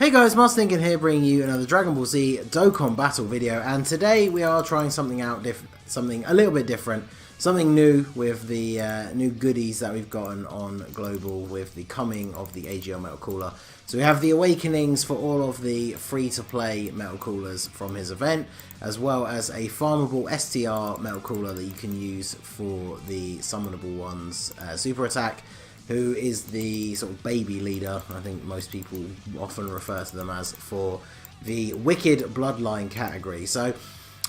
Hey guys, Master Ningen here, bringing you another Dragon Ball Z Dokkan battle video, and today we are trying something out, something a little bit different, something new with the new goodies that we've gotten on Global with the coming of the AGL Metal Cooler. So we have the awakenings for all of the free-to-play Metal Coolers from his event, as well as a farmable STR Metal Cooler that you can use for the summonable ones Super Attack, who is the sort of baby leader, I think most people often refer to them as, for the Wicked Bloodline category. So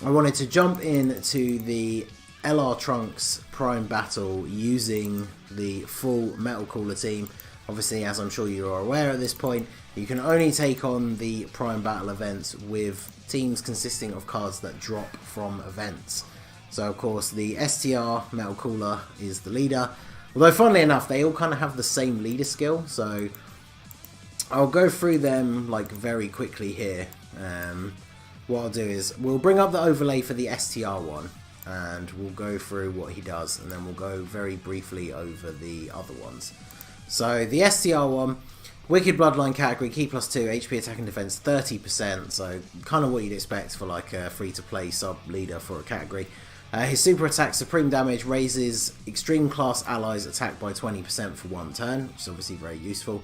I wanted to jump into the LR Trunks Prime Battle using the full Metal Cooler team. Obviously, as I'm sure you are aware at this point, you can only take on the Prime Battle events with teams consisting of cards that drop from events. So of course the STR Metal Cooler is the leader. Although, funnily enough, they all kind of have the same leader skill, so I'll go through them like very quickly here. What I'll do is we'll bring up the overlay for the STR one, and we'll go through what he does, and then we'll go very briefly over the other ones. So the STR one, Wicked Bloodline category, key +2, HP attack and defense 30%, so kind of what you'd expect for like a free-to-play sub-leader for a category. His super attack, supreme damage, raises extreme class allies attack by 20% for one turn, which is obviously very useful.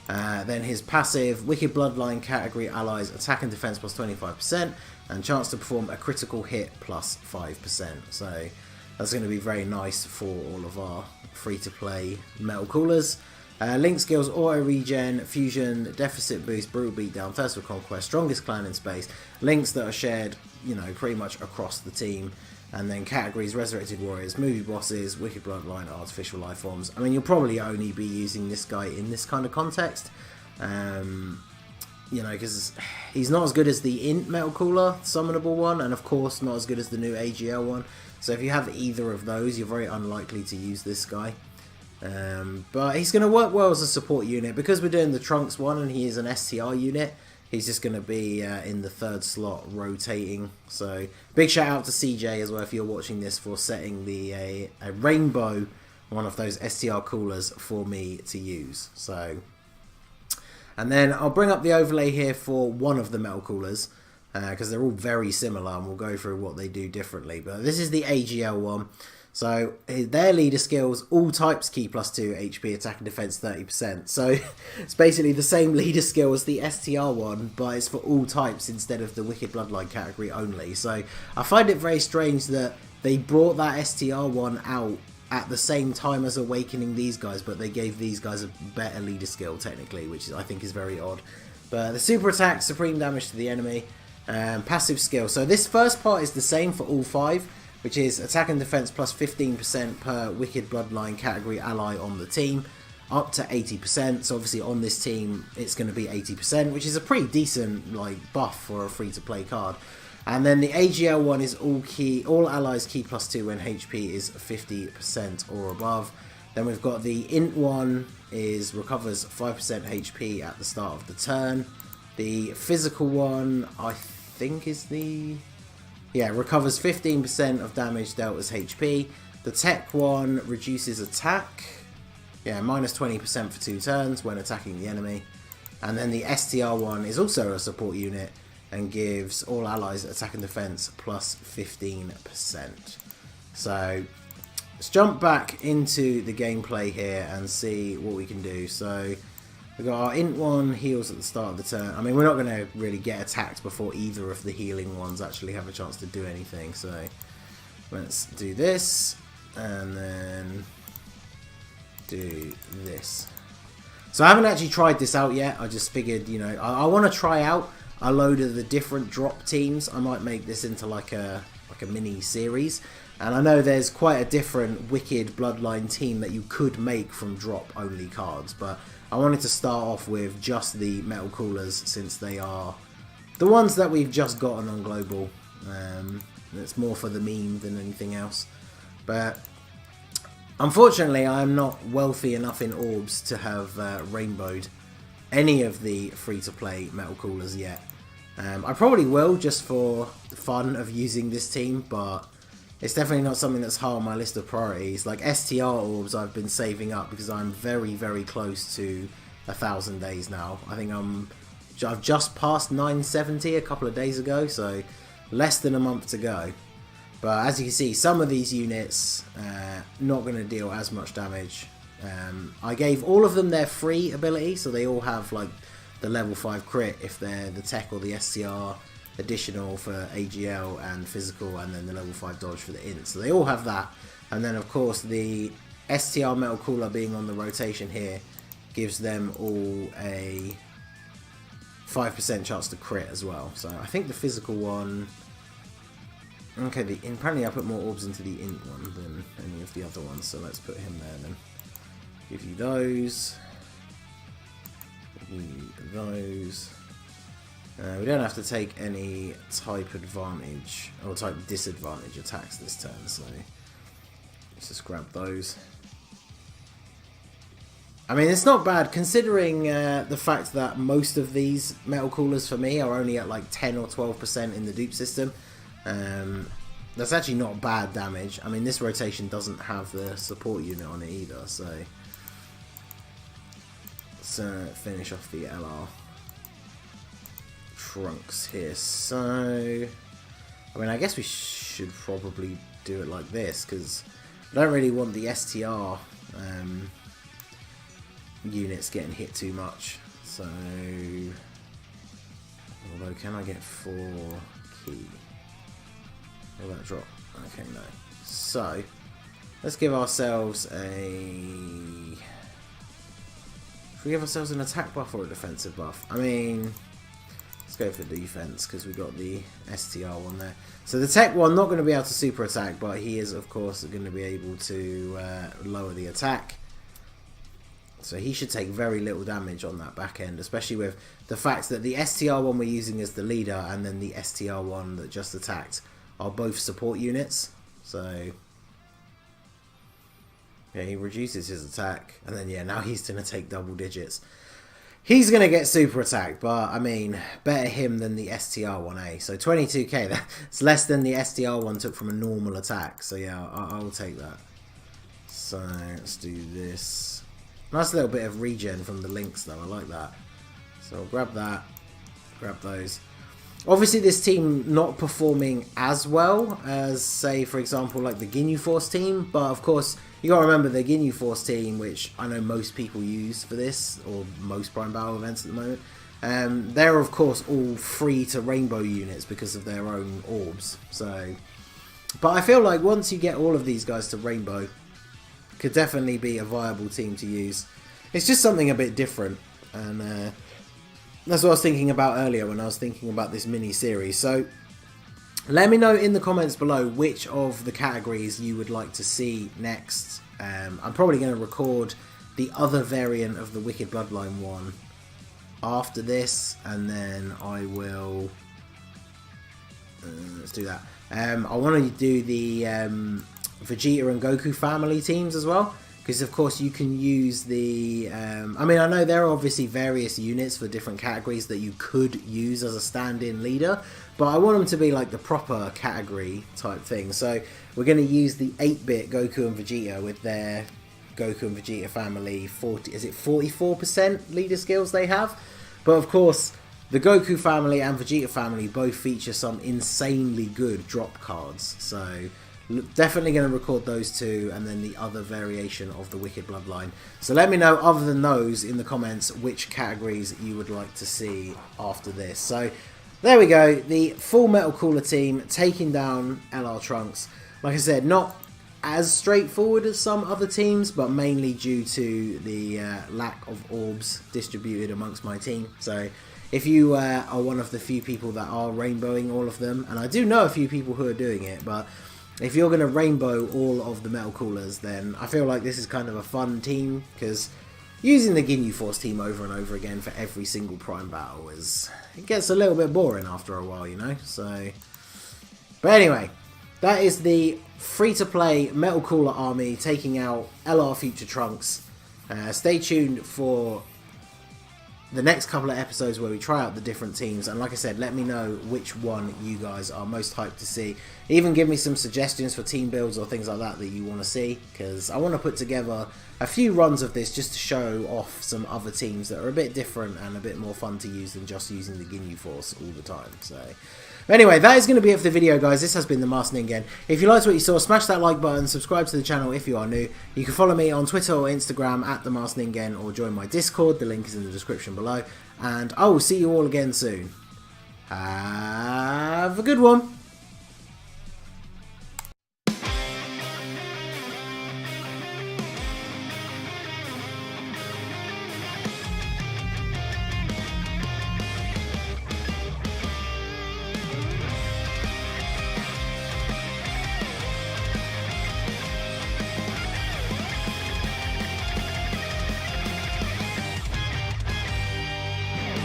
Then his passive, Wicked Bloodline category allies attack and defense +25%, and chance to perform a critical hit +5%. So that's going to be very nice for all of our free-to-play Metal Coolers. Link skills, auto regen, fusion, deficit boost, brutal beatdown, thirst for conquest, strongest clan in space. Links that are shared, you know, pretty much across the team. And then categories, Resurrected Warriors, Movie Bosses, Wicked Bloodline, Artificial Life Forms. I mean, you'll probably only be using this guy in this kind of context. You know, because he's not as good as the Int Metal Cooler, summonable one, and of course not as good as the new AGL one. So if you have either of those, you're very unlikely to use this guy. But he's going to work well as a support unit. Because we're doing the Trunks one and he is an STR unit, he's just going to be in the third slot rotating. So big shout out to CJ as well if you're watching this for setting a rainbow, one of those STR coolers for me to use. So, and then I'll bring up the overlay here for one of the Metal Coolers because they're all very similar and we'll go through what they do differently. But this is the AGL one. So their leader skills, all types key +2, HP attack and defense 30%. So it's basically the same leader skill as the STR one, but it's for all types instead of the Wicked Bloodline category only. So I find it very strange that they brought that STR one out at the same time as awakening these guys, but they gave these guys a better leader skill technically, which I think is very odd. But the super attack, supreme damage to the enemy, passive skill. So this first part is the same for all 5. Which is attack and defense +15% per Wicked Bloodline category ally on the team, up to 80%. So obviously on this team, it's going to be 80%, which is a pretty decent like buff for a free-to-play card. And then the AGL one is all allies key +2 when HP is 50% or above. Then we've got the Int one is recovers 5% HP at the start of the turn. The physical one, I think, is the... Yeah, recovers 15% of damage dealt as HP. The tech one reduces attack. Yeah, -20% for 2 turns when attacking the enemy. And then the STR one is also a support unit and gives all allies attack and defense +15%. So let's jump back into the gameplay here and see what we can do. So we've got our Int one, heals at the start of the turn. I mean, we're not going to really get attacked before either of the healing ones actually have a chance to do anything. So let's do this, and then do this. So I haven't actually tried this out yet. I just figured, you know, I want to try out a load of the different drop teams. I might make this into like a mini series. And I know there's quite a different Wicked Bloodline team that you could make from drop-only cards, but I wanted to start off with just the Metal Coolers since they are the ones that we've just gotten on Global. It's more for the meme than anything else. But unfortunately, I'm not wealthy enough in orbs to have rainbowed any of the free-to-play Metal Coolers yet. I probably will just for the fun of using this team, but it's definitely not something that's high on my list of priorities. Like STR orbs I've been saving up because I'm very, very close to 1,000 days now. I think I'm I've just passed 970 a couple of days ago, so less than a month to go. But as you can see, some of these units not going to deal as much damage. I gave all of them their free ability, so they all have like the level 5 crit if they're the tech or the STR, additional for AGL and physical, and then the level 5 dodge for the int. So they all have that. And then of course the STR metal cooler being on the rotation here gives them all a 5% chance to crit as well. So I think the physical one... Okay, apparently I put more orbs into the int one than any of the other ones, so let's put him there then. Give you those. Give you those. We don't have to take any type advantage or type disadvantage attacks this turn, so let's just grab those. I mean, it's not bad considering the fact that most of these metal coolers for me are only at like 10 or 12% in the dupe system. That's actually not bad damage. I mean, this rotation doesn't have the support unit on it either, so let's finish off the LR trunks here. So, I mean, I guess we should probably do it like this, because I don't really want the STR units getting hit too much. So, although, can I get 4 key? Will that drop? Okay, no. So, let's give ourselves a... Should we give ourselves an attack buff or a defensive buff? I mean, let's go for defense because we got the STR one there. So the tech one, not going to be able to super attack, but he is, of course, going to be able to lower the attack. So he should take very little damage on that back end, especially with the fact that the STR one we're using as the leader and then the STR one that just attacked are both support units. So yeah, he reduces his attack, and then yeah, now he's going to take double digits. He's going to get super attacked, but I mean, better him than the STR one, eh? So 22k, that's less than the STR one took from a normal attack. So yeah, I'll take that. So let's do this. Nice little bit of regen from the links though, I like that. So I'll grab that, grab those. Obviously this team not performing as well as, say, for example, like the Ginyu Force team, but of course, you got to remember the Ginyu Force team, which I know most people use for this, or most Prime Battle events at the moment. They're of course all free to rainbow units because of their own orbs. So, but I feel like once you get all of these guys to rainbow, could definitely be a viable team to use. It's just something a bit different, and that's what I was thinking about earlier when I was thinking about this mini-series. So, let me know in the comments below which of the categories you would like to see next. I'm probably going to record the other variant of the Wicked Bloodline one after this, and then I will... let's do that. I want to do the Vegeta and Goku family teams as well, because of course you can use the I mean, I know there are obviously various units for different categories that you could use as a stand-in leader, but I want them to be like the proper category type thing. So we're going to use the 8-bit Goku and Vegeta with their Goku and Vegeta family 44% leader skills they have. But of course the Goku family and Vegeta family both feature some insanely good drop cards, so definitely going to record those two, and then the other variation of the Wicked Bloodline. So let me know, other than those, in the comments which categories you would like to see after this. So there we go, the Full Metal Cooler team taking down LR Trunks. Like I said, not as straightforward as some other teams, but mainly due to the lack of orbs distributed amongst my team. So if you are one of the few people that are rainbowing all of them, and I do know a few people who are doing it, but if you're going to rainbow all of the metal coolers, then I feel like this is kind of a fun team, because using the Ginyu Force team over and over again for every single Prime Battle it gets a little bit boring after a while, you know? So, but anyway, that is the free-to-play Metal Cooler army taking out LR Future Trunks. Stay tuned for the next couple of episodes where we try out the different teams, and like I said, let me know which one you guys are most hyped to see. Even give me some suggestions for team builds or things like that you want to see, because I want to put together a few runs of this just to show off some other teams that are a bit different and a bit more fun to use than just using the Ginyu Force all the time. So anyway, that is going to be it for the video, guys. This has been the Masked Ningen. If you liked what you saw, smash that like button, subscribe to the channel if you are new. You can follow me on Twitter or Instagram at the Masked Ningen, or join my Discord. The link is in the description below. And I will see you all again soon. Have a good one.